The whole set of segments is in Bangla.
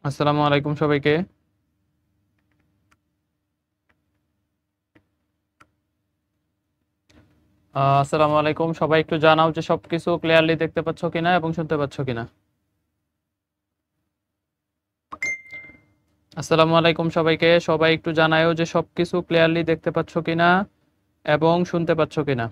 আসসালামু আলাইকুম সবাইকে। আসসালামু আলাইকুম সবাই, একটু জানাও যে সবকিছু ক্লিয়ারলি দেখতে পাচ্ছ কিনা এবং শুনতে পাচ্ছ কিনা। আসসালামু আলাইকুম সবাইকে, সবাই একটু জানাও যে সবকিছু ক্লিয়ারলি দেখতে পাচ্ছ কিনা এবং শুনতে পাচ্ছ কিনা।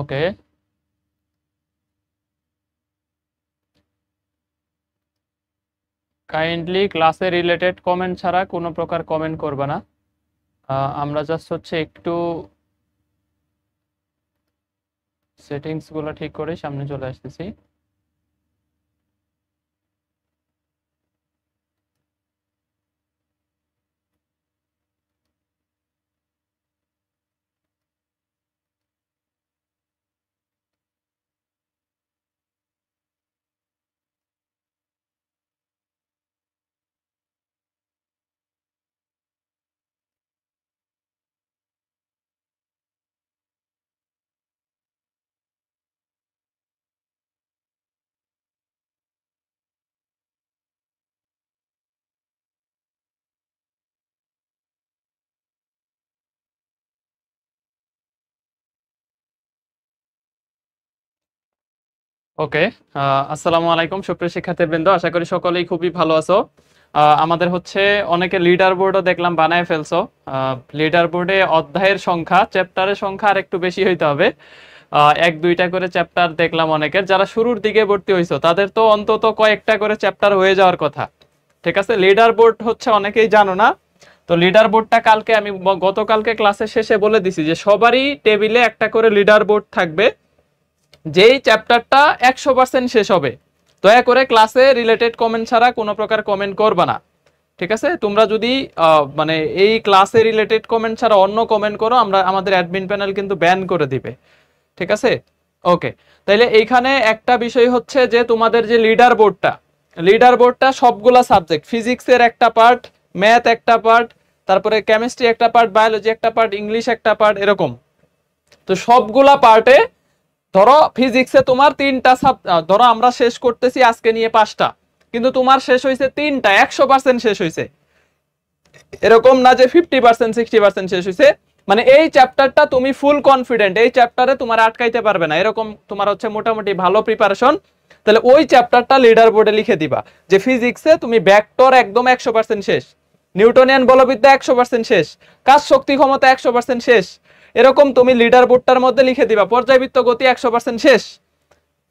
ওকে, কাইন্ডলি ক্লাসে রিলেটেড কমেন্ট ছাড়া কোনো প্রকার কমেন্ট করবে না। আমরা জাস্ট হচ্ছে একটু সেটিংস গুলো ঠিক করে সামনে চলে আসতেছি। ওকে, আসসালামু আলাইকুম সুপ্রিয় শিক্ষার্থীবৃন্দ, আশা করি সকলেই খুবই ভালো আছো। আমাদের হচ্ছে অনেকে লিডার বোর্ডও দেখলাম বানায় ফেলছো। লিডার বোর্ডে অধ্যায়ের সংখ্যা, চ্যাপ্টারের সংখ্যা আর একটু বেশি হইতে হবে। এক দুইটা করে চ্যাপ্টার দেখলাম অনেকের, যারা শুরুর দিকে ভর্তি হইছো তাদের তো অন্তত কয়েকটা করে চ্যাপ্টার হয়ে যাওয়ার কথা। ঠিক আছে, লিডার বোর্ড হচ্ছে অনেকেই জানো না। তো লিডার বোর্ডটা কালকে আমি গতকালকে ক্লাসের শেষে বলে দিছি যে সবারই টেবিলে একটা করে লিডার বোর্ড থাকবে। যেই চ্যাপ্টারটা 100% শেষ হবে, দয়া করে ক্লাসে রিলেটেড কমেন্ট ছাড়া কোনো প্রকার কমেন্ট করবে না। ঠিক আছে, তোমরা যদি মানে এই ক্লাসে রিলেটেড কমেন্ট ছাড়া অন্য কমেন্ট করো, আমাদের অ্যাডমিন প্যানেল কিন্তু ব্যান করে দিবে। ঠিক আছে, ওকে। তাইলে এইখানে একটা বিষয় হচ্ছে যে তোমাদের যে লিডার বোর্ডটা সবগুলা সাবজেক্ট, ফিজিক্সের একটা পার্ট, ম্যাথ একটা পার্ট, তারপরে কেমিস্ট্রি একটা পার্ট, বায়োলজি একটা পার্ট, ইংলিশ একটা পার্ট, এরকম। তো সবগুলা পার্টে ধরো ফিজিক্সে তোমার ধরো আমরা শেষ করতেছি আজকে নিয়ে 5টা, কিন্তু তোমার শেষ হয়েছে 3টা, 100% শেষ হয়েছে। এরকম না যে 50% 60% শেষ হয়েছে। মানে এই চ্যাপ্টারটা তুমি ফুল কনফিডেন্ট, এই চ্যাপ্টারে তোমার আটকাইতে পারবে না, এরকম তোমার হচ্ছে মোটামুটি ভালো প্রিপারেশন। তাহলে ওই চ্যাপ্টারটা লিডার বোর্ডে লিখে দিবা যে ফিজিক্সে তুমি ভেক্টর একদম 100% শেষ, নিউটনিয়ান বলবিদ্যা 100% শেষ, কাজ শক্তি ক্ষমতা 100% শেষ। এরকম তুমি লিডার বোর্ডটার মধ্যে লিখে দিবা পর্যায়বৃত্ত গতি 100% শেষ।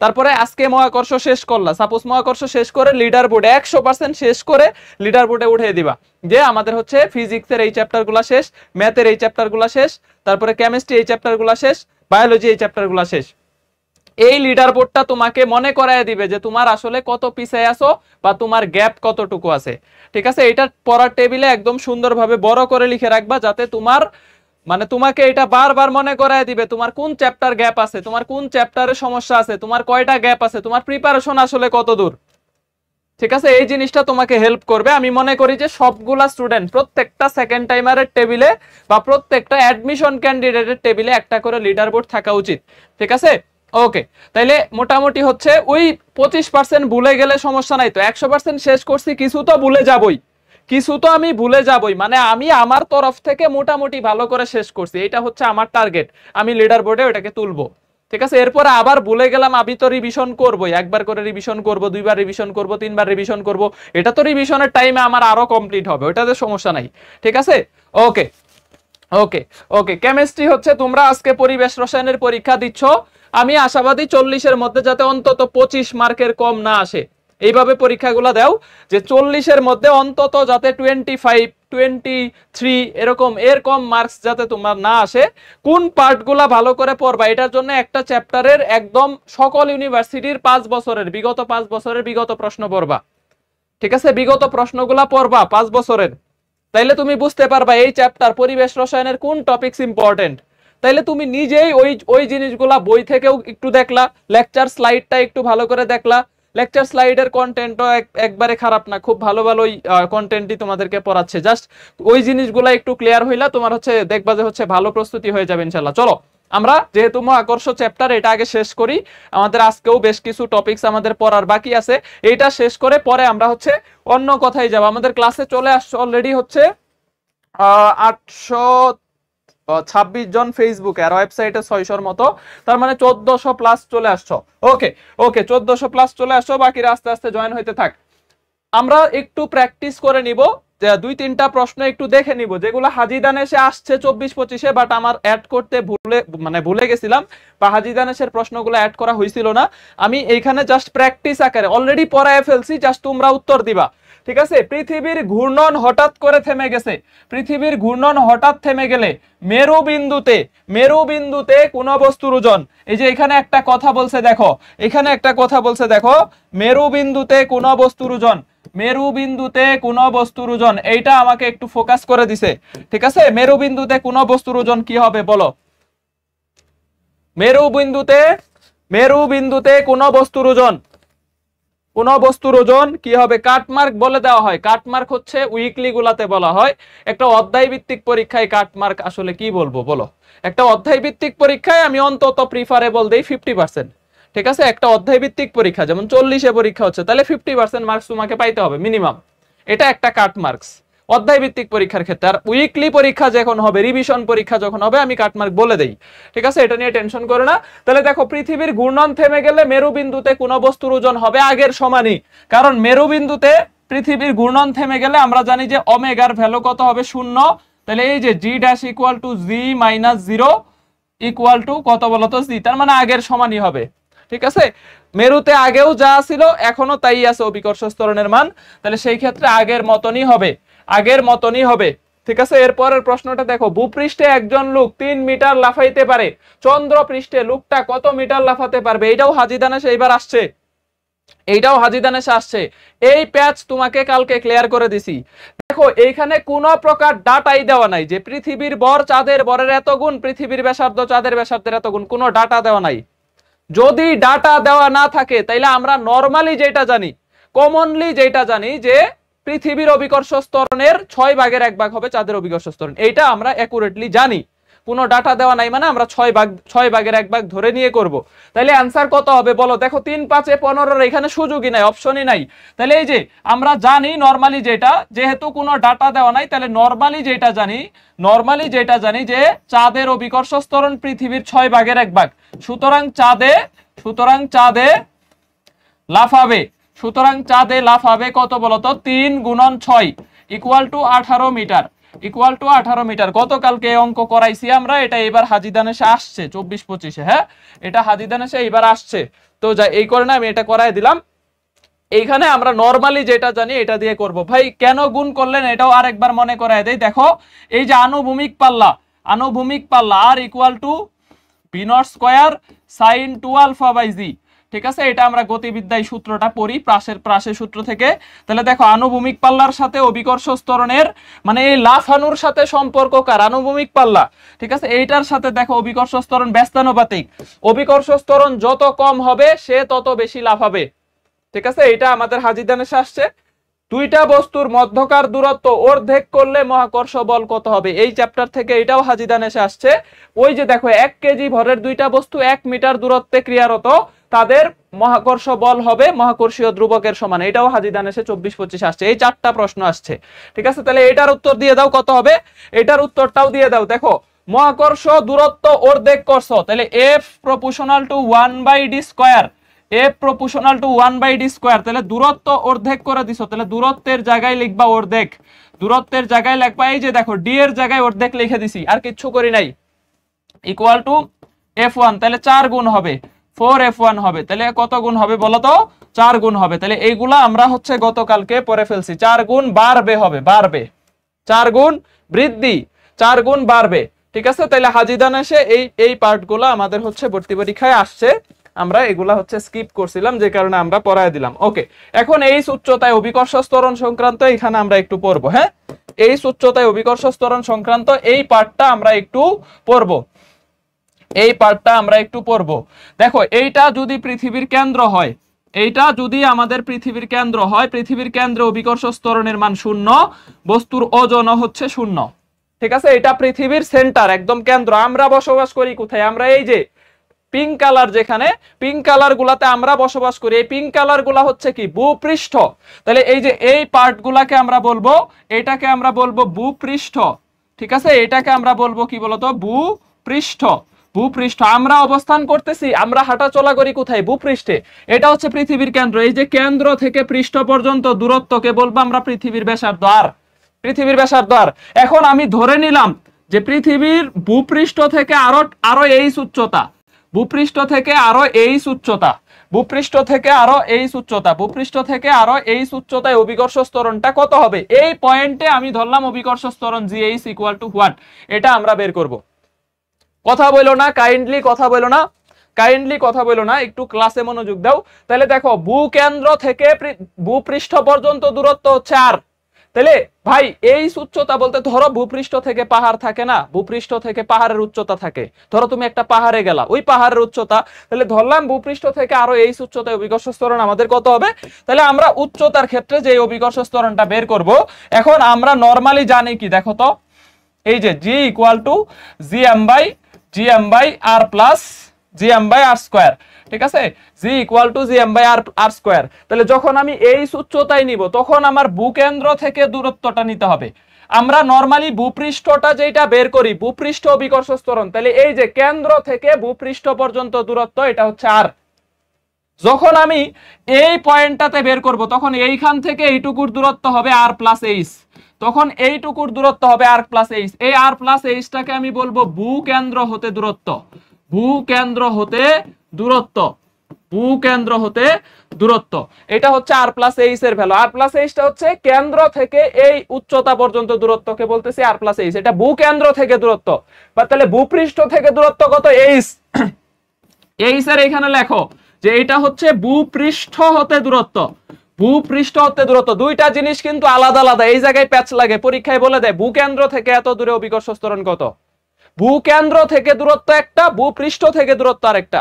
তারপরে আজকে মহাকর্ষ শেষ করলা, সাপোজ মহাকর্ষ শেষ করে লিডার বোর্ডে 100% শেষ করে লিডার বোর্ডে উঠিয়ে দিবা যে আমাদের হচ্ছে ফিজিক্সের এই চ্যাপ্টারগুলো শেষ, ম্যাথের এই চ্যাপ্টারগুলো শেষ, তারপরে কেমিস্ট্রি এই চ্যাপ্টারগুলো শেষ, বায়োলজি এই চ্যাপ্টারগুলো শেষ। এই লিডার বোর্ডটা তোমাকে মনে করায় দিবে যে তোমার আসলে কত পিছিয়ে আছো বা তোমার গ্যাপ কতটুকু আছে। ঠিক আছে, এটা পড়ার টেবিলে একদম সুন্দরভাবে বড় করে লিখে রাখবা, যাতে তোমার মানে তোমাকে এটা বারবার মনে করায় দিবে তোমার কোন চ্যাপ্টার গ্যাপ আছে, তোমার কোন চ্যাপ্টারে সমস্যা আছে, তোমার কয়টা গ্যাপ আছে, তোমার প্রিপারেশন আসলে কত দূর। ঠিক আছে, এই জিনিসটা তোমাকে হেল্প করবে। আমি মনে করি যে সবগুলা স্টুডেন্ট প্রত্যেকটা সেকেন্ড টাইমারের টেবিলে বা প্রত্যেকটা অ্যাডমিশন ক্যান্ডিডেটের টেবিলে একটা করে লিডার বোর্ড থাকা উচিত। ঠিক আছে, ওকে। তাইলে মোটামুটি হচ্ছে ওই 25% ভুলে গেলে সমস্যা নাই, তো 100% শেষ করছি, কিছু তো ভুলে যাবই, কিছু তো আমি ভুলে যাবই, মানে আমি আমার তরফ থেকে মোটামুটি ভালো করে শেষ করছি, এটা হচ্ছে আমার টার্গেট, আমি লিডার বোর্ডে ওটাকে তুলবো। ঠিক আছে, এরপরে আবার ভুলে গেলাম, আমি তো রিভিশন করবই, একবার করে রিভিশন করব, দুইবার রিভিশন করব, তিনবার রিভিশন করব, এটা তো রিভিশনের টাইমে আমার আরো কমপ্লিট হবে, ওটাতে সমস্যা নাই। ঠিক আছে, ওকে ওকে ওকে। কেমিস্ট্রি হচ্ছে তোমরা আজকে পরিবেশ রসায়নের পরীক্ষা দিচ্ছ, আমি আশাবাদী 40-এর মধ্যে যাতে অন্তত 25 মার্কের কম না আসে, এইভাবে পরীক্ষাগুলো দাও যে 40-এর মধ্যে অন্তত যাতে 23 এরকম এর কম মার্কস যাতে তোমার না আসে, কোন পার্টগুলা ভালো করে পড়বা, এটার জন্য একটা চ্যাপ্টারের একদম সকল ইউনিভার্সিটির 5 বছরের বিগত 5 বছরের বিগত প্রশ্ন পড়বা। ঠিক আছে, বিগত প্রশ্নগুলা পড়বা 5 বছরের, তাইলে তুমি বুঝতে পারবা এই চ্যাপ্টার পরিবেশ রসায়নের কোন টপিকস ইম্পর্টেন্ট। তাইলে তুমি নিজেই ওই জিনিসগুলা বই থেকেও একটু দেখলা, লেকচার স্লাইডটা একটু ভালো করে দেখলা। লেকচার স্লাইডের কন্টেন্টও একবারে খারাপ না, খুব ভালো ভালোই কন্টেন্টই তোমাদেরকে পড়াচ্ছে। জাস্ট ওই জিনিসগুলা একটু ক্লিয়ার হইলা তোমার হচ্ছে দেখবা যে হচ্ছে ভালো প্রস্তুতি হয়ে যাবে ইনশাআল্লাহ। চলো আমরা যেহেতু মহাকর্ষ চ্যাপ্টার এটা আগে শেষ করি, আমাদের আজকেও বেশ কিছু টপিকস আমাদের পড়ার বাকি আছে, এইটা শেষ করে পরে আমরা হচ্ছে অন্য কথাই যাব। আমাদের ক্লাসে চলে আসছে অলরেডি হচ্ছে 826 জন ফেসবুকে, আর ওয়েবসাইটে 600-র মতো, তার মানে 1400 প্লাস চলে আসছো। ওকে ওকে 1400 প্লাস চলে আসছো, বাকিরা আস্তে আস্তে জয়েন হইতে থাক। আমরা একটু প্র্যাকটিস করে নিব, যে 2-3টা প্রশ্ন একটু দেখে নিব যেগুলো হাজিদানেশে আসছে 24-25-এ, বাট আমার অ্যাড করতে ভুলে গেছিলাম, বা হাজিদানেশের প্রশ্নগুলো অ্যাড করা হয়েছিল না। আমি এইখানে জাস্ট প্র্যাকটিস আকারে অলরেডি পড়ায় ফেলছি, জাস্ট তোমরা উত্তর দিবা। ঠিক আছে, পৃথিবীর ঘূর্ণন হঠাৎ করে থেমে গেছে। পৃথিবীর ঘূর্ণন হঠাৎ থেমে গেলে মেরুবিন্দুতে কোন বস্তুর ওজন, এই যে এখানে একটা কথা বলছে দেখো, এখানে একটা কথা বলছে দেখো, মেরুবিন্দুতে কোন বস্তুর ওজন, মেরুবিন্দুতে কোন বস্তুর ওজন, এইটা আমাকে একটু ফোকাস করে দিছে। ঠিক আছে, মেরুবিন্দুতে কোন বস্তুর ওজন কি হবে বলো? মেরুবিন্দুতে কোন বস্তুর ওজন, কোন বস্তুর ওজন কি হবে? কাটমার্ক বলে দেওয়া হয়। কাটমার্ক হচ্ছে উইকলি গুলাতে বলা হয়। একটা অধ্যায় ভিত্তিক পরীক্ষায় কাটমার্ক আসলে কি বলবো বলো? একটা অধ্যায় ভিত্তিক পরীক্ষায় আমি অন্তত প্রিফারেবল দেই 50%। ঠিক আছে, একটা অধ্যায় ভিত্তিক পরীক্ষা যেমন 40-এ পরীক্ষা হচ্ছে, তাহলে 50% মার্কস তোমাকে পাইতে হবে মিনিমাম, এটা একটা কাট মার্কস অধ্যায় ভিত্তিক পরীক্ষার ক্ষেত্রে। আর উইকলি পরীক্ষা যখন হবে, রিভিশন পরীক্ষা যখন হবে, আমি কাটমার্ক বলে দেই। ঠিক আছে, এটা নিয়ে টেনশন করো না। তাহলে দেখো, পৃথিবীর ঘূর্ণন থেমে গেলে মেরুবিন্দুতে কোন বস্তুর ওজন হবে আগের সমানই, কারণ মেরুবিন্দুতে পৃথিবীর ঘূর্ণন থেমে গেলে আমরা জানি যে ওমেগার ভ্যালু কত হবে? 0। তাহলে এই যে G dash equal to G minus 0 equal to কত বলতো? জি, তার মানে আগের সমানই হবে। ঠিক আছে, মেরুতে আগেও যা ছিল এখনো তাই আছে অভিকর্ষ ত্বরণের মান, তাহলে সেই ক্ষেত্রে আগের মতনই হবে, আগের মতনই হবে। ঠিক আছে, এরপরের প্রশ্নটা দেখো, ভূপৃষ্ঠে একজন লোক 3 মিটার লাফাইতে পারে, চন্দ্র পৃষ্ঠে লোকটা কত মিটার লাফাতে পারবে? এইটাও হাজিদানেশে এইবার আসছে, এইটাও হাজিদানেশে আসছে। এই প্যাচ তোমাকে কালকে ক্লিয়ার করে দিছি। দেখো, এইখানে কোনো প্রকার ডাটাই দেওয়া নাই যে পৃথিবীর ভর চাঁদের ভরের এত গুণ, পৃথিবীর ব্যাসার্ধ চাঁদের ব্যাসার্ধের এত গুণ, কোনো ডাটা দেওয়া নাই। যদি ডাটা দেওয়া না থাকে তাইলে আমরা নরমালি যেটা জানি, কমনলি যেটা জানি যে পৃথিবীর অভিকর্ষ ত্বরণের 6 ভাগের 1 ভাগ হবে চাঁদের অভিকর্ষ ত্বরণ, এইটা আমরা অ্যাকুরেটলি জানি। কোনো ডাটা দেওয়া নাই মানে আমরা 6 ভাগের 1 ভাগ ধরে নিয়ে করব। তাইলে অ্যান্সার কত হবে বলো? দেখো, 3-5-15 এখানে সুযোগই নাই, অপশনই নাই। তাহলে এই যে আমরা জানি নরমালি যেটা, যেহেতু কোনো ডাটা দেওয়া নাই, তাহলে নরমালি যেটা জানি যে চাঁদের অভিকর্ষ ত্বরণ পৃথিবীর 6 ভাগের 1 ভাগ। সুতরাং চাঁদে লাফাবে কত বলতো? 3 × 6 equal to 18 metre, equal to 18 metre. গতকালকে অঙ্ক করাইছি আমরা, এটা এবার হাজিদানেশে আসছে 24-25-এ। হ্যাঁ, এটা হাজিদানেশে এবার আসছে, তো যা এই কারণে আমি এটা করাই দিলাম। এইখানে আমরা নরমালি যেটা জানি এটা দিয়ে করব। ভাই কেন গুণ করলেন এটাও আরেকবার মনে করাই দেই। দেখো, এই যে আনুভূমিক পাল্লা আর equal to v0 square sin 2α/g। ঠিক আছে, এটা আমরা গতিবিদ্যায় সূত্রটা পড়ি প্রাসের সূত্র থেকে। তাহলে দেখো, আনুভূমিক পাল্লার সাথে অভিকর্ষ ত্বরণের মানে এই লাফানোর সাথে সম্পর্ক কার? আনুভূমিক পাল্লা। ঠিক আছে, এইটার সাথে দেখো অভিকর্ষ ত্বরণ ব্যস্তানুপাতিক, অভিকর্ষ ত্বরণ যত কম হবে সে তত বেশি লাফাবে। ঠিক আছে, এটা আমাদের হাজিদানেশে আসছে। দুইটা বস্তুর মধ্যকার দূরত্ব অর্ধেক করলে মহাকর্ষ বল কত হবে? এই চ্যাপ্টার থেকে এটাও হাজিদানেশে আসছে। ওই যে দেখো, 1 কেজি ভরের দুইটা বস্তু 1 মিটার দূরত্বে ক্রিয়ারত, তাদের মহাকর্ষ বল হবে মহাকর্ষীয় ধ্রুবকের সমান। এটাও হাজিদানেশে 24-25 আসছে। এই 4টা প্রশ্ন আসছে। ঠিক আছে, তাহলে এটার উত্তর দিয়ে দাও কত হবে, এটার উত্তরটাও দিয়ে দাও। দেখো, মহাকর্ষ দূরত্ব অর্ধেক করছো, তাহলে F proportional to 1/d square, F proportional to 1/d square. তাহলে দূরত্ব অর্ধেক করে দিছো, তাহলে দূরত্বের জায়গায় লিখবা অর্ধেক, দূরত্বের জায়গায় লিখবা এই যে দেখো d এর জায়গায় অর্ধেক লিখে দিছি, আর কিচ্ছু করি নাই, ইকুয়াল টু F1। তাহলে 4 গুণ হবে, 4F1 হবে। তাহলে কত গুণ হবে বলো তো? 4 গুণ হবে। তাহলে এইগুলা আমরা হচ্ছে গতকালকে পড়ে ফেলছি, 4 গুণ বাড়বে হবে, বাড়বে। 4 গুণ বৃদ্ধি, 4 গুণ বাড়বে। ঠিক আছে, তাহলে হাজিদান এসে এই পার্টগুলো আমাদের হচ্ছে ভর্তি পরীক্ষায় আসছে, আমরা এগুলা হচ্ছে স্কিপ করছিলাম, যে কারণে আমরা পড়ায় দিলাম। ওকে, এখন এই উচ্চতায় অভিকর্ষ ত্বরণ সংক্রান্ত এখানে আমরা একটু পড়বো। হ্যাঁ, এই উচ্চতায় অভিকর্ষ ত্বরণ সংক্রান্ত এই পার্টটা আমরা একটু পড়বো, এই পার্টটা আমরা একটু পড়বো। দেখো, এইটা যদি পৃথিবীর কেন্দ্র হয়, এইটা যদি আমাদের পৃথিবীর কেন্দ্র হয়, পৃথিবীর কেন্দ্রে অভিকর্ষ ত্বরণের মান 0, বস্তুর ওজন হচ্ছে 0। ঠিক আছে, এটা পৃথিবীর সেন্টার, একদম কেন্দ্র। আমরা বসবাস করি কোথায়? আমরা এই যে পিঙ্ক কালার, যেখানে পিঙ্ক কালার গুলাতে আমরা বসবাস করি, এই পিঙ্ক কালার গুলা হচ্ছে কি? ভূপৃষ্ঠ। তাহলে এই যে এই পার্ট গুলাকে আমরা বলবো, এটাকে আমরা বলবো ভূপৃষ্ঠ। ঠিক আছে, এটাকে আমরা বলবো কি বলতো? ভূপৃষ্ঠ। ভূপৃষ্ঠ। আমরা অবস্থান করতেছি, আমরা হাঁটা চলা করি কোথায়? ভূপৃষ্ঠে। এটা হচ্ছে পৃথিবীর কেন্দ্র। এই যে কেন্দ্র থেকে পৃষ্ঠ পর্যন্ত দূরত্বকে বলবো আমরা পৃথিবীর ব্যাসার্ধ, আর পৃথিবীর ব্যাসার্ধ। আর এখন আমি ধরে নিলাম যে পৃথিবীর ভূপৃষ্ঠ থেকে আরো এই উচ্চতা, ভূপৃষ্ঠ থেকে আরো এই উচ্চতা, ভূপৃষ্ঠ থেকে আরো এই উচ্চতা, ভূপৃষ্ঠ থেকে আরো এই উচ্চতায় অভিকর্ষ ত্বরণটা কত হবে? এই পয়েন্টে আমি ধরলাম অভিকর্ষ ত্বরণ GH ইকুয়াল টু হোয়াট, এটা আমরা বের করব। কথা বলো না, কাইন্ডলি কথা বলো না, কাইন্ডলি কথা বলো না, একটু ক্লাসে মনোযোগ দাও। তাহলে দেখো, ভূকেন্দ্র থেকে ভূপৃষ্ঠ পর্যন্ত দূরত্ব হচ্ছে r। তাহলে ভাই এই উচ্চতা বলতে, ধরো ভূপৃষ্ঠ থেকে পাহাড় থাকে না, ভূপৃষ্ঠ থেকে পাহাড়ের উচ্চতা থাকে। ধরো তুমি একটা পাহাড়ে গেলা, ওই পাহাড়ের উচ্চতা, তাহলে ধরলাম ভূপৃষ্ঠ থেকে আরো এই উচ্চতায় অভিকর্ষ ত্বরণ আমাদের কত হবে? তাহলে আমরা উচ্চতার ক্ষেত্রে যে অভিকর্ষ ত্বরণটা বের করব, এখন আমরা নরমালি জানি কি? দেখো তো, এই যে G equal to GM by R plus GM by R square. ঠিক আছে, G equal to GM by R square. তাহলে যখন আমি এই উচ্চতায় নিব, তখন আমার ভূকেন্দ্র থেকে দূরত্বটা নিতে হবে। আমরা নরমালি ভূপৃষ্ঠটা যেটা বের করি, ভূপৃষ্ঠ অভিকর্ষ ত্বরণ, তাহলে এই যে কেন্দ্র থেকে ভূপৃষ্ঠ পর্যন্ত দূরত্ব, এটা হচ্ছে R। যখন আমি এই পয়েন্টটাতে বের করব, তখন এইখান থেকে এইটুকুর দূরত্ব হবে R প্লাস H, তখন এইটুকুর দূরত্ব হবে R প্লাস H। এই R প্লাস Hটাকে আমি বলবো ভূকেন্দ্র হতে দূরত্ব, ভূকেন্দ্র হতে দূরত্ব, ভূকেন্দ্র হতে দূরত্ব। এটা হচ্ছে R প্লাস H এর ভ্যালু। R প্লাস Hটা হচ্ছে কেন্দ্র থেকে এই উচ্চতা পর্যন্ত দূরত্বকে বলতেছি R প্লাস H, এটা ভূকেন্দ্র থেকে দূরত্ব। বা তাহলে ভূপৃষ্ঠ থেকে দূরত্ব কত? H। H এর এখানে লেখো যে এটা হচ্ছে ভূপৃষ্ঠ হতে দূরত্ব, ভূপৃষ্ঠ হতে দূরত্ব। দুইটা জিনিস কিন্তু আলাদা আলাদা, এই জায়গায় প্যাচ লাগে, পরীক্ষায় বলে দেয় ভূকেন্দ্র থেকে এত দূরে অভিকর্ষ ত্বরণ কত। ভূকেন্দ্র থেকে দূরত্ব একটা, ভূপৃষ্ঠ থেকে দূরত্ব আরেকটা।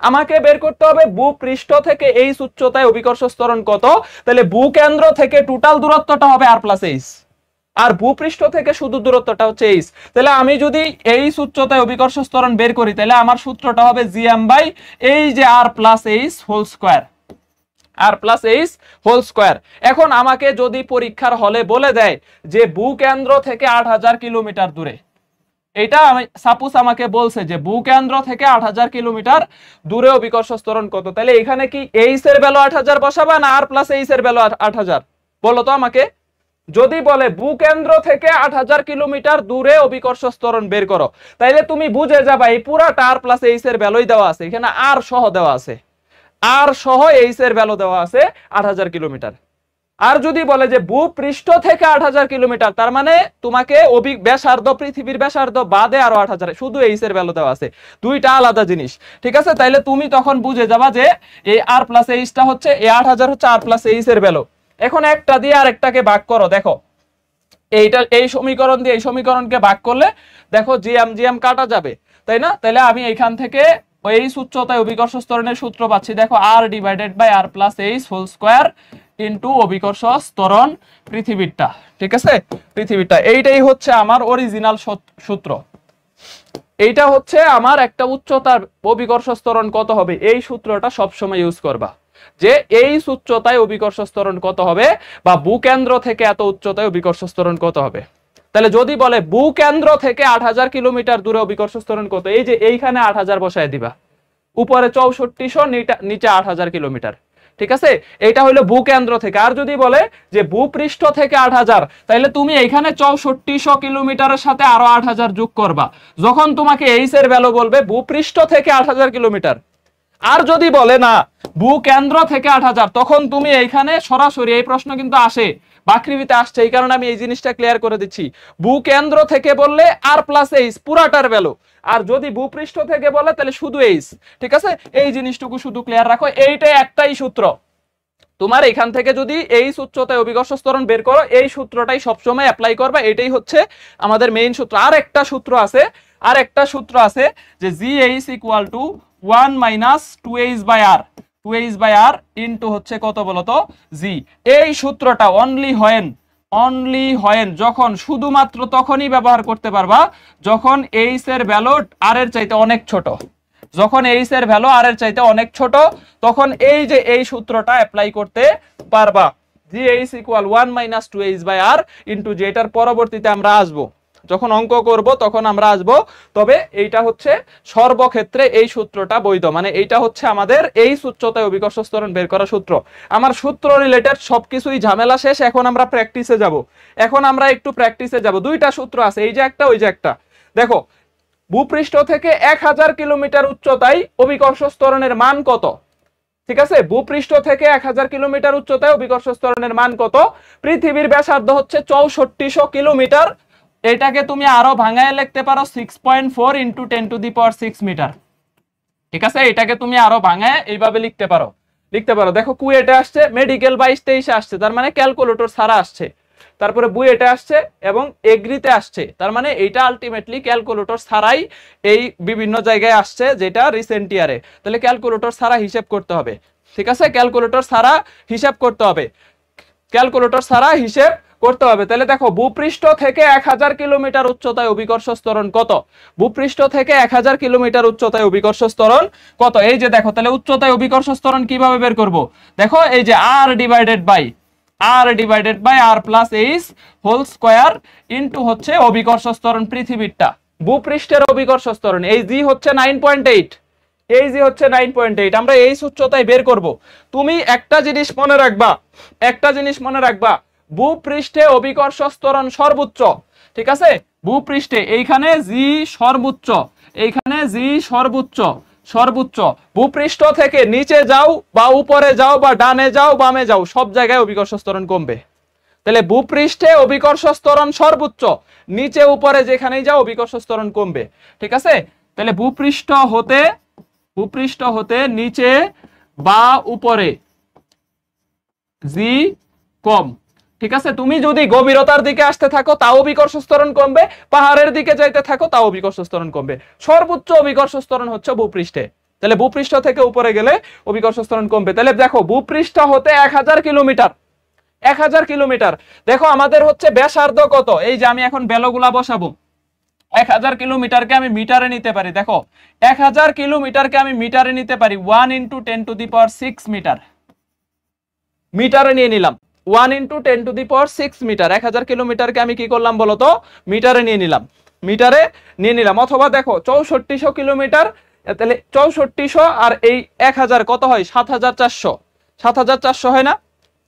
আমাকে বের করতে হবে ভূপৃষ্ঠ থেকে এই উচ্চতায় অভিকর্ষ ত্বরণ কত। তাহলে ভূকেন্দ্র থেকে টোটাল দূরত্বটা হবে R প্লাস H, আর ভূপৃষ্ঠ থেকে শুধু দূরত্বটা হচ্ছে H। তাহলে আমি যদি এই উচ্চতায় অভিকর্ষ ত্বরণ বের করি, তাহলে আমার সূত্রটা হবে GM বাই এই যে R plus H whole square, R plus H whole square. এখন আমাকে যদি পরীক্ষার হলে বলে দেয় যে ভূকেন্দ্র থেকে 8000 কিলোমিটার দূরে, এটা আমি সাপোজ আমাকে বলছে যে ভূকেন্দ্র থেকে 8000 কিলোমিটার দূরে অভিকর্ষ ত্বরণ কত, তাহলে এখানে কি H এর ভ্যালু 8000 বসাবা না R প্লাস H এর ভ্যালু 8000? বলো তো আমাকে। যদি বলে ভূকেন্দ্র থেকে 8000 কিলোমিটার দূরে অভিকর্ষ ত্বরণ বের করো, তাইলে তুমি বুঝে যাবা এই পুরাটা R প্লাস H এর ভ্যালুই দেওয়া আছে, এখানে R সহ দেওয়া আছে, R সহ H এর ভ্যালু দেওয়া আছে 8000 কিলোমিটার। আর যদি বলে যে ভূপৃষ্ঠ থেকে 8000 কিলোমিটার, তার মানে তোমাকে ব্যাসার্ধ, পৃথিবীর ব্যাসার্ধ বাদে আরো 8000, শুধু H এর ভ্যালু দেওয়া আছে, দুইটা আলাদা জিনিস। ঠিক আছে, তাইলে তুমি তখন বুঝে যাবা যে এই R প্লাস Hটা হচ্ছে, এই 8000 হচ্ছে R প্লাস H এর ভ্যালু। এখন একটা দিয়ে আরেকটাকে ভাগ করো, দেখো এইটা এই সমীকরণ দিয়ে এই সমীকরণকে ভাগ করলে দেখো GM কাটা যাবে, তাই না? তাহলে আমি এইখান থেকে এই উচ্চতায় অভিকর্ষ ত্বরণের সূত্র পাচ্ছি, দেখো R divided by R plus H whole square into অভিকর্ষ ত্বরণ পৃথিবীরটা। ঠিক আছে, পৃথিবীরটা এইটাই হচ্ছে আমার অরিজিনাল সূত্র। এইটা হচ্ছে আমার একটা উচ্চতার অভিকর্ষ ত্বরণ কত হবে, এই সূত্রটা সবসময় ইউজ করবা, যে এই উচ্চতায় অভিকর্ষ ত্বরণ কত হবে, বা ভূকেন্দ্র থেকে এত উচ্চতায় অভিকর্ষ ত্বরণ কত হবে। তাহলে যদি বলে ভূকেন্দ্র থেকে 8000 কিলোমিটার দূরে অভিকর্ষ ত্বরণ কত, এই যে এইখানে 8000 বসায় দিবা, উপরে 6400, নিচে 8000 কিলোমিটার। ঠিক আছে, এটা হলো ভূকেন্দ্র থেকে। আর যদি বলে যে ভূপৃষ্ঠ থেকে 8000, তাহলে তুমি এইখানে 6400 কিলোমিটারের সাথে আরো 8000 যোগ করবা, যখন তোমাকে H এর ভ্যালু বলবে ভূপৃষ্ঠ থেকে 8000 কিলোমিটার। আর যদি বলে না ভূকেন্দ্র থেকে 8000, তখন তুমি এইখানে সরাসরি, এই প্রশ্ন কিন্তু আসে, বাকৃবিতে আসছে, এই কারণে আমি এই জিনিসটা ক্লিয়ার করে দিচ্ছি। ভূকেন্দ্র থেকে বললে আর প্লাস এইচ পুরাটার ভ্যালু, আর যদি ভূপৃষ্ঠ থেকে বলে তাহলে শুধু এইচ। ঠিক আছে, এই জিনিসটুকু শুধু ক্লিয়ার রাখো, এইটাই একটাই সূত্র। তোমার এখান থেকে যদি এইচ উচ্চতায় অভিকর্ষ ত্বরণ বের করো, এই সূত্রটাই সবসময় অ্যাপ্লাই করবা, এটাই হচ্ছে আমাদের মেইন সূত্র। আর একটা সূত্র আছে যে GH equal to 1 minus 2H by R, 2H by R into হচ্ছে কত বলতো জি। এই সূত্রটা অনলি হয় যখন, শুধুমাত্র তখনই ব্যবহার করতে পারবা যখন এইচ এর ভ্যালু আর এর চাইতে অনেক ছোট। যখন এইচ এর ভ্যালু আর এর চাইতে অনেক ছোট, তখন এই যে এই সূত্রটা অ্যাপ্লাই করতে পারবা, GH equal 1 minus 2H by R into G. এটার পরবর্তীতে আমরা আসবো, যখন অঙ্ক করব তখন আমরা আসবো। তবে এইটা হচ্ছে সর্বক্ষেত্রে এই সূত্রটা বৈধ, মানে এইটা হচ্ছে আমাদের এই উচ্চতায় অভিকর্ষ ত্বরণ বের করা সূত্র। আমার সূত্র রিলেটেড সবকিছুই ঝামেলা শেষ, এখন আমরা প্র্যাকটিসে যাব। দুইটা সূত্র আছে, এই যে একটা, ওই যে একটা। দেখো, ভূপৃষ্ঠ থেকে 1000 কিলোমিটার উচ্চতায় অভিকর্ষ ত্বরণের মান কত? ঠিক আছে, ভূপৃষ্ঠ থেকে 1000 কিলোমিটার উচ্চতায় অভিকর্ষ ত্বরণের মান কত? পৃথিবীর ব্যাসার্ধ হচ্ছে 6400 কিলোমিটার। এটাকে তুমি আরো ভাঙায় লিখতে পারো 6.4 into 10 to the power 6 metre. ঠিক আছে, এটাকে তুমি আরো ভাঙায় এইভাবে লিখতে পারো। দেখো, কুয়েটে আসছে, মেডিকেল 22-23 আসছে, তার মানে ক্যালকুলেটর ছাড়া আসছে। তারপরে বুয়েটে আসছে এবং এগ্রিতে আসছে, তার মানে এইটা আলটিমেটলি ক্যালকুলেটর ছাড়াই এই বিভিন্ন জায়গায় আসছে, যেটা রিসেন্ট ইয়ারে। তাহলে ক্যালকুলেটর ছাড়া হিসাব করতে হবে। ঠিক আছে, ক্যালকুলেটর ছাড়া হিসাব করতে হবে। তাহলে দেখো, ভূপৃষ্ঠ থেকে 1000 কিলোমিটার উচ্চতায় অভিকর্ষ ত্বরণ কত? ভূপৃষ্ঠ থেকে 1000 কিলোমিটার উচ্চতায় অভিকর্ষ ত্বরণ কত? এই যে দেখো, তাহলে উচ্চতায় অভিকর্ষ ত্বরণ কিভাবে বের করব? দেখো, এই যে r divided by r plus H whole square into হচ্ছে অভিকর্ষ ত্বরণ পৃথিবীরটা, ভূপৃষ্ঠের অভিকর্ষ ত্বরণ। এই জি হচ্ছে 9.8, আমরা এই উচ্চতায় বের করব। তুমি একটা জিনিস মনে রাখবা, ভূপৃষ্ঠে অভিকর্ষ ত্বরণ সর্বোচ্চ। ঠিক আছে, ভূপৃষ্ঠে এইখানে জি সর্বোচ্চ। ভূপৃষ্ঠ থেকে নিচে যাও বা উপরে যাও বা ডানে যাও বামে যাও, সব জায়গায় অভিকর্ষ ত্বরণ কমবে। তাহলে ভূপৃষ্ঠে অভিকর্ষ ত্বরণ সর্বোচ্চ, নিচে উপরে যেখানেই যাও অভিকর্ষ ত্বরণ কমবে। ঠিক আছে, তাহলে ভূপৃষ্ঠ হতে নিচে বা উপরে জি কম। ঠিক আছে, তুমি যদি গভীরতার দিকে আসতে থাকো তাও অভিকর্ষ ত্বরণ কমবে, পাহাড়ের দিকে যাইতে থাকো তাও অভিকর্ষ ত্বরণ কমবে। সর্বোচ্চ অভিকর্ষ ত্বরণ হচ্ছে ভূপৃষ্ঠে। তাহলে ভূপৃষ্ঠ থেকে উপরে গেলে অভিকর্ষ ত্বরণ কমবে। তাহলে দেখো, ভূপৃষ্ঠ হতে 1000 কিলোমিটার। দেখো, আমাদের হচ্ছে ব্যাসার্ধ কত? এই যে আমি এখন ভ্যালুগুলা বসাবো। 1000 কিলোমিটারকে আমি মিটারে নিতে পারি। দেখো, 1000 কিলোমিটারকে আমি মিটারে নিতে পারি 1 into 10 to the power 6 metre. মিটারে নিয়ে নিলাম 1 into 10 to the power 6 metre. 1000 কিলোমিটারকে আমি কি করলাম বলতো? মিটারে নিয়ে নিলাম। অথবা দেখো, 6400 কিলোমিটার, তাহলে 6400 আর এই 1000 কত হয়? 7400 হয় না?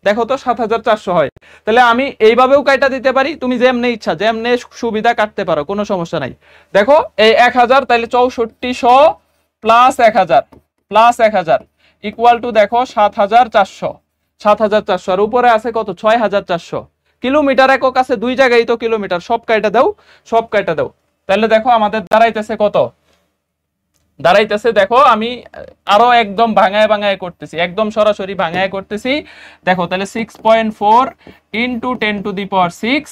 দেখো তো, 7400 হয়। তাহলে আমি এইভাবেও কাটা দিতে পারি, তুমি যেমনে ইচ্ছা, যেমনে সুবিধা কাটতে পারো, কোনো সমস্যা নাই। দেখো, এই 1000, তাহলে 6400 প্লাস 1000 ইকুয়াল টু দেখো 7400, আর উপরে আছে কত? 6400। কিলোমিটার একক আছে দুই জায়গায়, তো কিলোমিটার সব কাটা দাও। তাহলে দেখো, আমাদের দাঁড়াইতেছে কত? দেখো, আমি আরো একদম ভাঙায় করতেছি, একদম সরাসরি ভাঙায় করতেছি। দেখো, তাহলে 6.4 ইন্টু 10 টু দি পাওয়ার 6,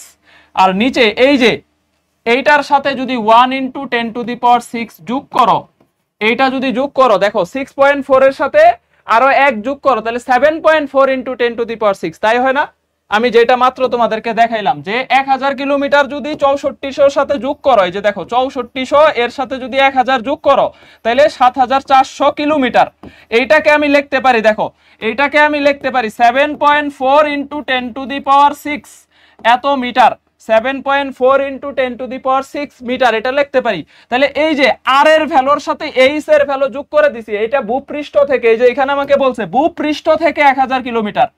আর নিচে এই যে এইটার সাথে যদি 1 ইন্টু 10 টু দি পাওয়ার 6 যোগ করো, এইটা যদি যোগ করো, দেখো 6.4 এর সাথে আরো 1 যোগ করো, তাহলে 7.4 ইন্টু 10 টু দি পাওয়ার 6, তাই হয় না? আমি যেটা মাত্র তোমাদেরকে দেখাইলাম, যে 1000 কিলোমিটার যদি 6400 সাথে যোগ করো, এই যে দেখো 6400 এর সাথে যদি 1000 যোগ করো, তাহলে 7400 কিলোমিটার। এইটাকে আমি লিখতে পারি, দেখো এইটাকে আমি লিখতে পারি 7.4 ইন্টু 10 টু দি পাওয়ার 6 এত metre. 7.4 into 10 to the power 6 metre, এটা লিখতে পারি। তাহলে এই যে আর এর ভ্যালুর সাথে এইচ এর ভ্যালু যোগ করে দিছি, এটা ভূপৃষ্ঠ থেকে, এই যে এখানে আমাকে বলছে ভূপৃষ্ঠ থেকে 1000 কিলোমিটার।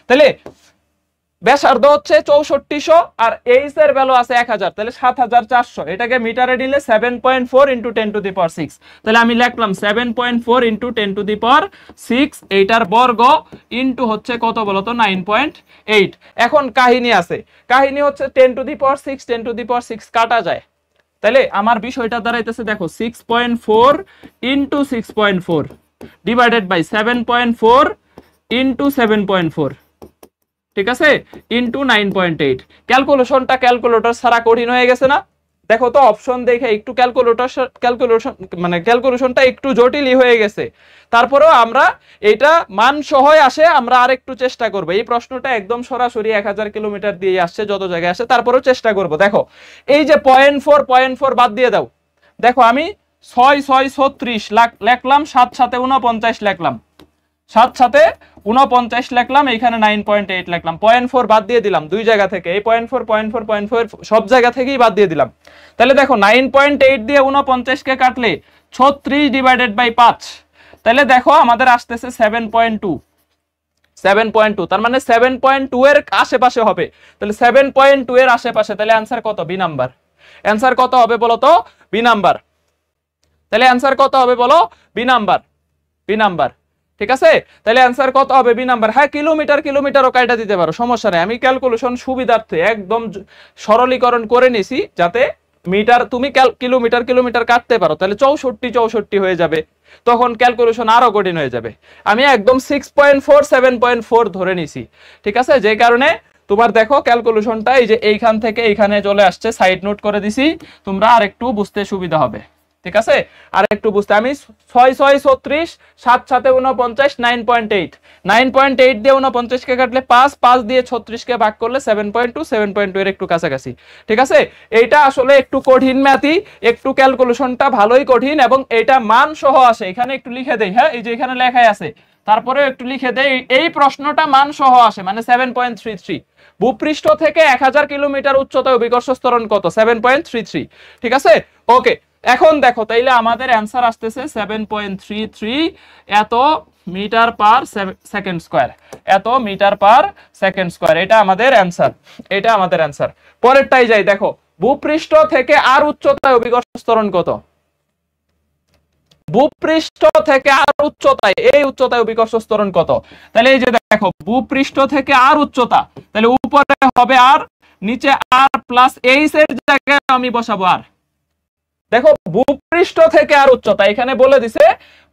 তাহলে ব্যাসার্ধ হচ্ছে 6400 আর এইচ এর ভ্যালু আছে 1000, তাহলে 7400। এটাকে মিটারে নিলে 7.4 ইন্টু 10⁶। তাহলে আমি লিখলাম 7.4 ইন্টু 10⁶, এইটার বর্গ ইন্টু হচ্ছে কত বলতো 9.8। এখন কাহিনী আছে, কাহিনী হচ্ছে 10⁶, 10⁶ কাটা যায়, তাহলে আমার বিষয়টা দাঁড়াইতেছে দেখো 6.4 ইন্টু 6.4 ডিভাইডেড বাই 7.4 ইন্টু 7.4, ঠিক আছে, ইন্টু 9.8। ক্যালকুলেশনটা ক্যালকুলেটর ছাড়া কঠিন হয়ে গেছে না? দেখো তো অপশন দেখে একটু ক্যালকুলেশনটা একটু জটিলই হয়ে গেছে। তারপরেও আমরা এটা মান সহই আসে, আমরা আরেকটু চেষ্টা করব। এই প্রশ্নটা একদম সরাসরি 1000 কিলোমিটার দিয়ে আসছে, যত জায়গায় আসে, তারপরেও চেষ্টা করব। দেখো এই যে 0.4 বাদ দিয়ে দাও, দেখো আমি 6 6 36 লিখলাম, 7 7 49 লিখলাম, 7 7 49 লিখলাম, এখানে 9.8 লিখলাম, 0.4 বাদ দিয়ে দিলাম দুই জায়গা থেকে, এই 0.4 সব জায়গা থেকেই বাদ দিয়ে দিলাম। তাহলে দেখো 9.8 দিয়ে 49 কে কাটলে 36 ডিভাইডেড বাই 5, তাহলে দেখো আমাদের আসতেছে 7.2, তার মানে 7.2 এর আশেপাশে হবে। তাহলে 7.2 এর আশেপাশে, তাহলে অ্যানসার কত? B number. অ্যানসার কত হবে বলো তো? B number. তাহলে অ্যানসার কত হবে বলো? বি নাম্বার, বি নাম্বার, ঠিক আছে। তাহলে অ্যানসার কত হবে? B number. হ্যাঁ, কিলোমিটারও কাটা দিতে পারো, সমস্যা নেই। আমি ক্যালকুলেশন সুবিধার্থে একদম সরলীকরণ করে নিছি, যাতে মিটার তুমি কিলোমিটার কাটতে পারো, তাহলে 64 হয়ে যাবে, তখন ক্যালকুলেশন আরো কঠিন হয়ে যাবে। আমি একদম 6.4 7.4 ধরে নিছি, ঠিক আছে, যে কারণে তোমার দেখো ক্যালকুলেশনটা এই যে এইখান থেকে এইখানে চলে আসছে, সাইড নোট করে দিছি, তোমরা আর একটু বুঝতে সুবিধা হবে, ঠিক আছে। আর একটু বুঝতে, আমি 6 6 36, 7 7 49, 9.8 দিয়ে 49 কে কাটলে 5 দিয়ে 36 কে ভাগ করলে 7.2 এর একটু কাছাকাছি, ঠিক আছে। এইটা আসলে একটু কঠিন ম্যাথই, একটু ক্যালকুলেশনটা ভালোই কঠিন, এবং এটা মান সহ আসে। এখানে একটু লিখে দেই, হ্যাঁ, এই যে এখানে লেখাই আছে, তারপরে একটু লিখে দেই, এই প্রশ্নটা মান সহ আসে, মানে 7.33। ভূপৃষ্ঠ থেকে 1000 কিলোমিটার উচ্চতায় অভিকর্ষ ত্বরণ কত? 7.33, ঠিক আছে, ওকে। এখন দেখো, তাইলে আমাদের অ্যান্সার আসতেছে 7.33 এত মিটার পার সেকেন্ড স্কয়ার, এত মিটার পার সেকেন্ড স্কয়ার, এটা আমাদের অ্যান্সার, এটা আমাদের অ্যান্সার। পরেরটাই যাই, দেখো ভূপৃষ্ঠ থেকে আর উচ্চতায় অভিকর্ষ ত্বরণ কত? ভূপৃষ্ঠ থেকে আর উচ্চতায়, এই উচ্চতায় অভিকর্ষ ত্বরণ কত? তাহলে এই যে দেখো, ভূপৃষ্ঠ থেকে আর উচ্চতা, তাহলে উপরে হবে আর, নিচে আর প্লাস এইচ এর জায়গায় আমি বসাবো আর। দেখো ভূপৃষ্ঠ থেকে আর উচ্চতা, এখানে বলে দিছে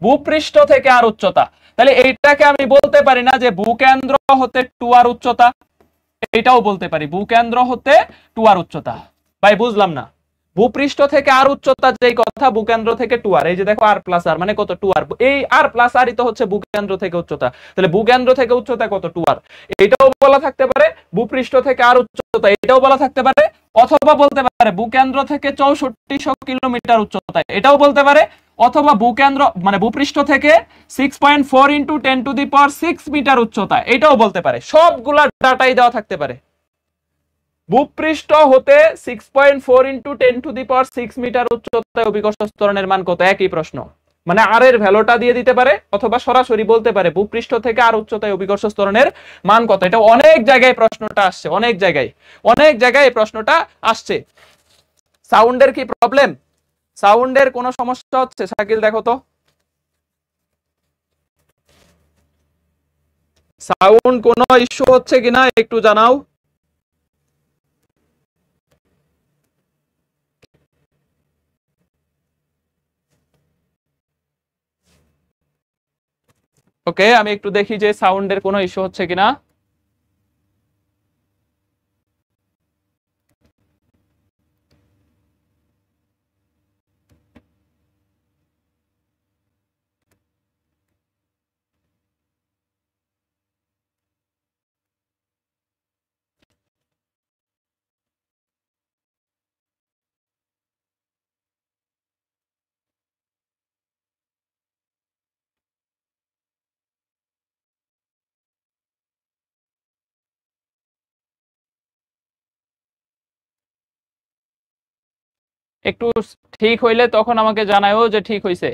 ভূপৃষ্ঠ থেকে আর উচ্চতা, তাহলে এইটাকে আমি বলতে পারি না যে ভূকেন্দ্র হতে টু আর উচ্চতা? এটাও বলতে পারি ভূকেন্দ্র হতে টু আর উচ্চতা। ভাই বুঝলাম না, ভূপৃষ্ঠ থেকে আর উচ্চতা যেই কথা, ভূকেন্দ্র থেকে টু আর, এই যে দেখো আর প্লাস আর মানে কত? টু আর। এই আর প্লাস আরই তো হচ্ছে ভূকেন্দ্র থেকে উচ্চতা, তাহলে ভূকেন্দ্র থেকে উচ্চতা কত? টু আর। এটাও বলা থাকতে পারে ভূপৃষ্ঠ থেকে আর উচ্চতা, এটাও বলা থাকতে পারে, অথবা বলতে পারে ভূকেন্দ্র থেকে 6400 কিলোমিটার উচ্চতায়, এটাও বলতে পারে, অথবা ভূকেন্দ্র মানে ভূপৃষ্ঠ থেকে 6.4 ইন্টু 10⁶ মিটার উচ্চতায়, এটাও বলতে পারে। সবগুলা ডাটাই দেওয়া থাকতে পারে। ভূপৃষ্ঠ হতে 6.4 ইন্টু 10⁶ মিটার উচ্চতায় অভিকর্ষ ত্বরণের মান কত? একই প্রশ্ন, মানে আর এর ভ্যালুটা দিয়ে দিতে পারে, অথবা সরাসরি বলতে পারে ভূপৃষ্ঠ থেকে আর উচ্চতায় অভিকর্ষ ত্বরণের মান কত। এটা অনেক জায়গায় প্রশ্নটা আসছে, অনেক জায়গায় এই প্রশ্নটা আসছে। সাউন্ডের কি প্রবলেম? সাউন্ডের কোনো সমস্যা হচ্ছে? শাকিল দেখো তো, সাউন্ড কোনো ইস্যু হচ্ছে কিনা একটু জানাও। ওকে, আমি একটু দেখি যে সাউন্ডের কোনো ইস্যু হচ্ছে কিনা। একটু ঠিক হইলে তখন আমাকে জানায়ও যে ঠিক হইছে।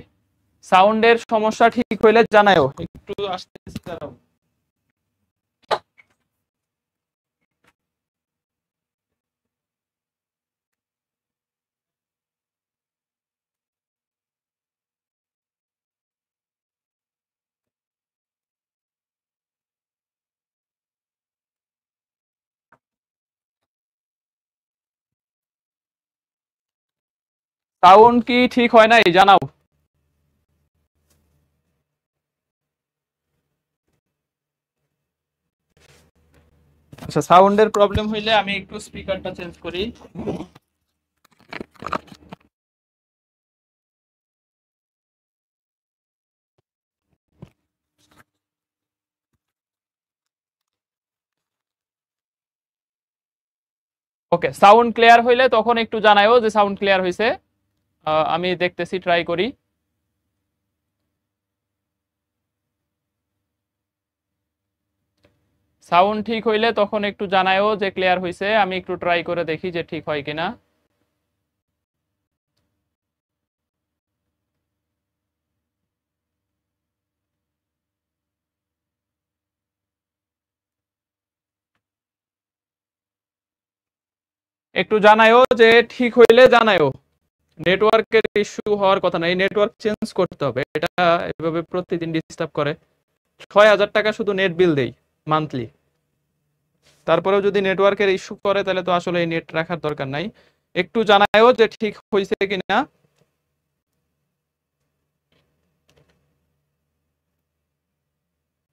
সাউন্ডের সমস্যা ঠিক হইলে জানায়ও। একটু আসতেছি, দাঁড়াও। সাউন্ড কি ঠিক হয় নাই জানাও। আচ্ছা, সাউন্ডের প্রবলেম হইলে আমি একটু স্পিকারটা চেঞ্জ করি। ওকে, সাউন্ড ক্লিয়ার হইলে তখন একটু জানাইও যে সাউন্ড ক্লিয়ার হইছে। আমি দেখতেছি, ট্রাই করি। সাউন্ড ঠিক হইলে তখন একটু জানাইও যে ক্লিয়ার হইছে, আমি একটু ট্রাই করে দেখি যে ঠিক হয় কিনা। একটু জানাইও যে ঠিক হইলে জানাইও। নেটওয়ার্কের ইস্যু হওয়ার কথা না, এই নেটওয়ার্ক চেঞ্জ করতে হবে, এটা এভাবে প্রতিদিন ডিস্টার্ব করে। 6,000 টাকা শুধু নেট বিল দেই মান্থলি, তারপরেও যদি নেটওয়ার্কের ইস্যু করে তাহলে তো আসলে এই নেট রাখার দরকার নাই। একটু জানাইও যে ঠিক হয়েছে কিনা।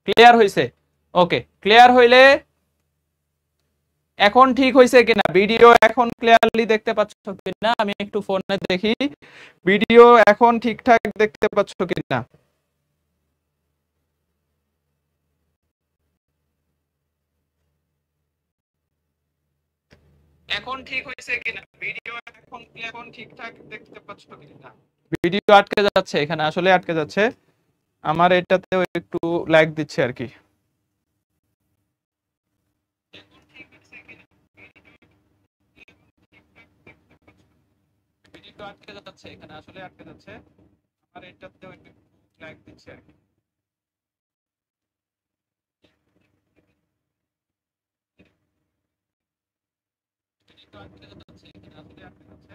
ক্লিয়ার হয়েছে? ওকে, ক্লিয়ার হইলে এখন ঠিক হয়েছে কিনা, ভিডিও এখন ক্লিয়ারলি দেখতে পাচ্ছ কিনা আমি একটু ফোনে দেখি, ভিডিও এখন ঠিকঠাক দেখতে পাচ্ছ কিনা। এখন ঠিক হয়েছে কিনা, ভিডিও এখন এখন ঠিকঠাক দেখতে পাচ্ছ কিনা। ভিডিও আটকে যাচ্ছে, এখানে আসলে আটকে যাচ্ছে, আমার এটাতেও একটু ল্যাগ দিচ্ছে আর কি। ভিডিও আটকে যাচ্ছে, এখানে আসলে আটকে যাচ্ছে, আমার এটাতেও একটু ল্যাগ দিচ্ছে আর কি। ভিডিও আটকে যাচ্ছে, এখানে আসলে আটকে যাচ্ছে।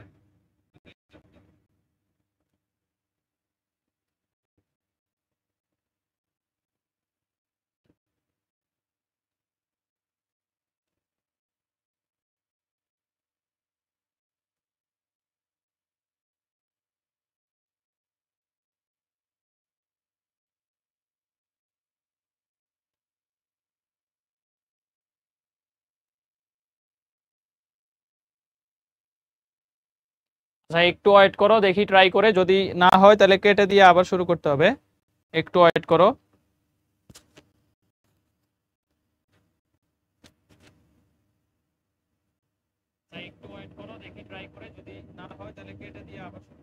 আচ্ছা, একটু ওয়েট করো, দেখি ট্রাই করে, যদি না হয় তাহলে কেটে দিয়ে আবার শুরু করতে হবে। একটু ওয়েট করো। একটু ওয়েট করো, দেখি ট্রাই করে, যদি না হয় তাহলে কেটে দিয়ে আবার শুরু।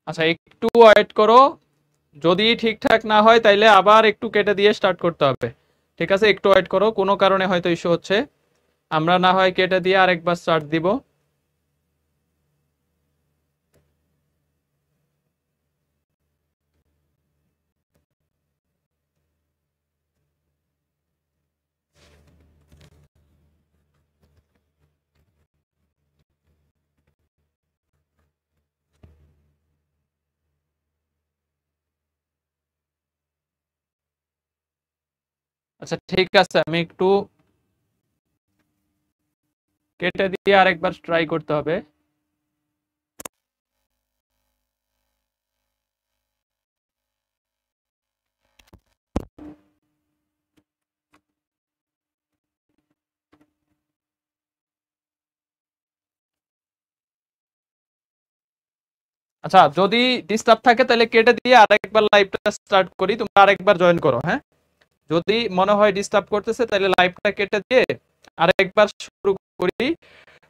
আচ্ছা, একটু ওয়েট করো, যদি ঠিকঠাক না হয় তাইলে আবার একটু কেটে দিয়ে স্টার্ট করতে হবে। ঠিক আছে, একটু ওয়েট করো, কোনো কারণে হয়তো ইস্যু হচ্ছে, আমরা না হয় কেটে দিয়ে আরেকবার স্টার্ট দিব। আচ্ছা ঠিক আছে, আমি একটু কেটে দিয়ে আরেকবার ট্রাই করতে হবে। আচ্ছা, যদি ডিস্টার্ব থাকে তাহলে কেটে দিয়ে আরেকবার লাইভটা স্টার্ট করি, তোমরা আরেকবার জয়েন করো, হ্যাঁ? যদি মনে হয় ডিস্টার্ব করতেছে তাহলে লাইভটা কেটে দিয়ে আরেকবার শুরু করি।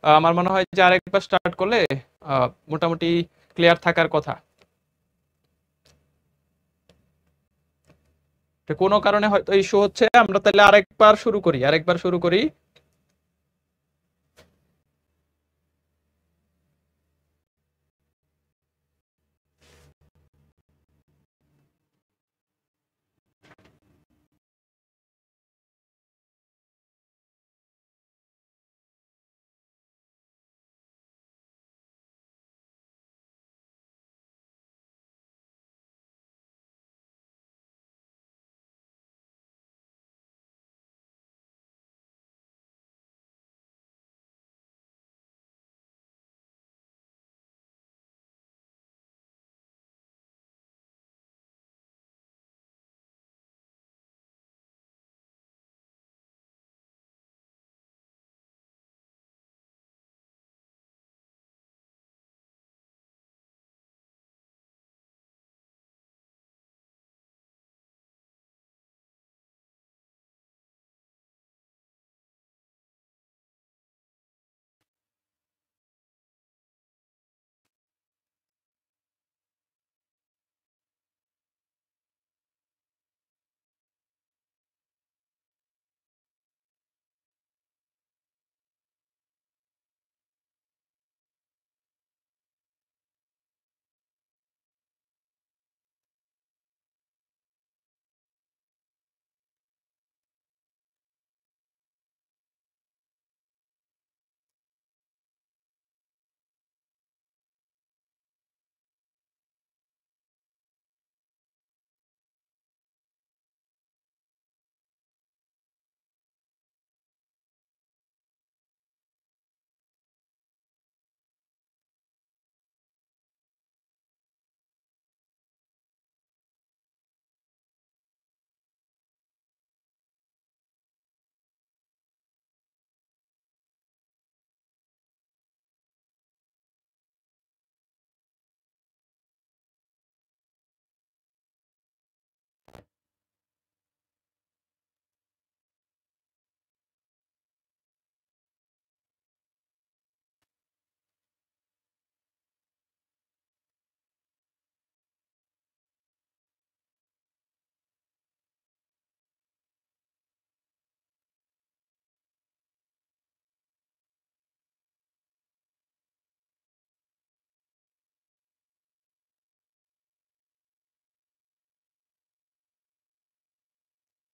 আমার মনে হয় যে আরেকবার স্টার্ট করলে মোটামুটি ক্লিয়ার থাকার কথা। তো কোনো কারণে হয়তো ইস্যু হচ্ছে, আমরা তাহলে আরেকবার শুরু করি।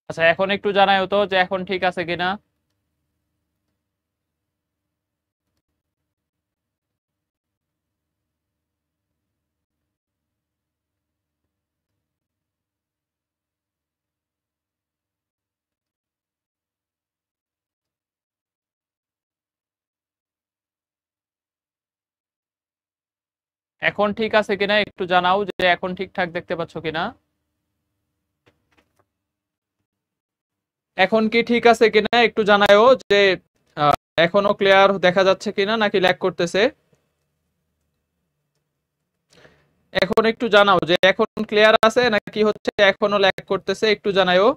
আচ্ছা, এখন একটু জানাও তো যে এখন ঠিক আছে কিনা। এখন ঠিক আছে কিনা একটু জানাও যে এখন ঠিকঠাক দেখতে পাচ্ছ কিনা। এখন কি ঠিক আছে কিনা একটু জানাও যে আহ, এখনো ক্লিয়ার দেখা যাচ্ছে কিনা নাকি ল্যাগ করতেছে। এখন একটু জানাও যে এখন ক্লিয়ার আছে নাকি হচ্ছে এখনো ল্যাগ করতেছে, একটু জানাও।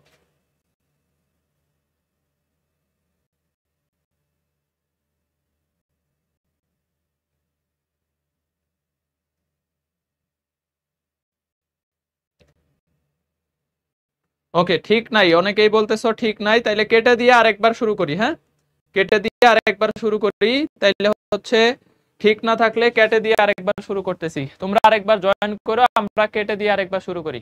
ওকে, ঠিক নাই, অনেকেই বলতেছো ঠিক নাই, তাইলে কেটে দিয়ে আরেকবার শুরু করি, হ্যাঁ? কেটে দিয়ে আরেকবার শুরু করি, তাইলে হচ্ছে ঠিক না থাকলে কেটে দিয়ে আরেকবার শুরু করতেছি, তোমরা আরেকবার জয়েন করো, আমরা কেটে দিয়ে আরেকবার শুরু করি।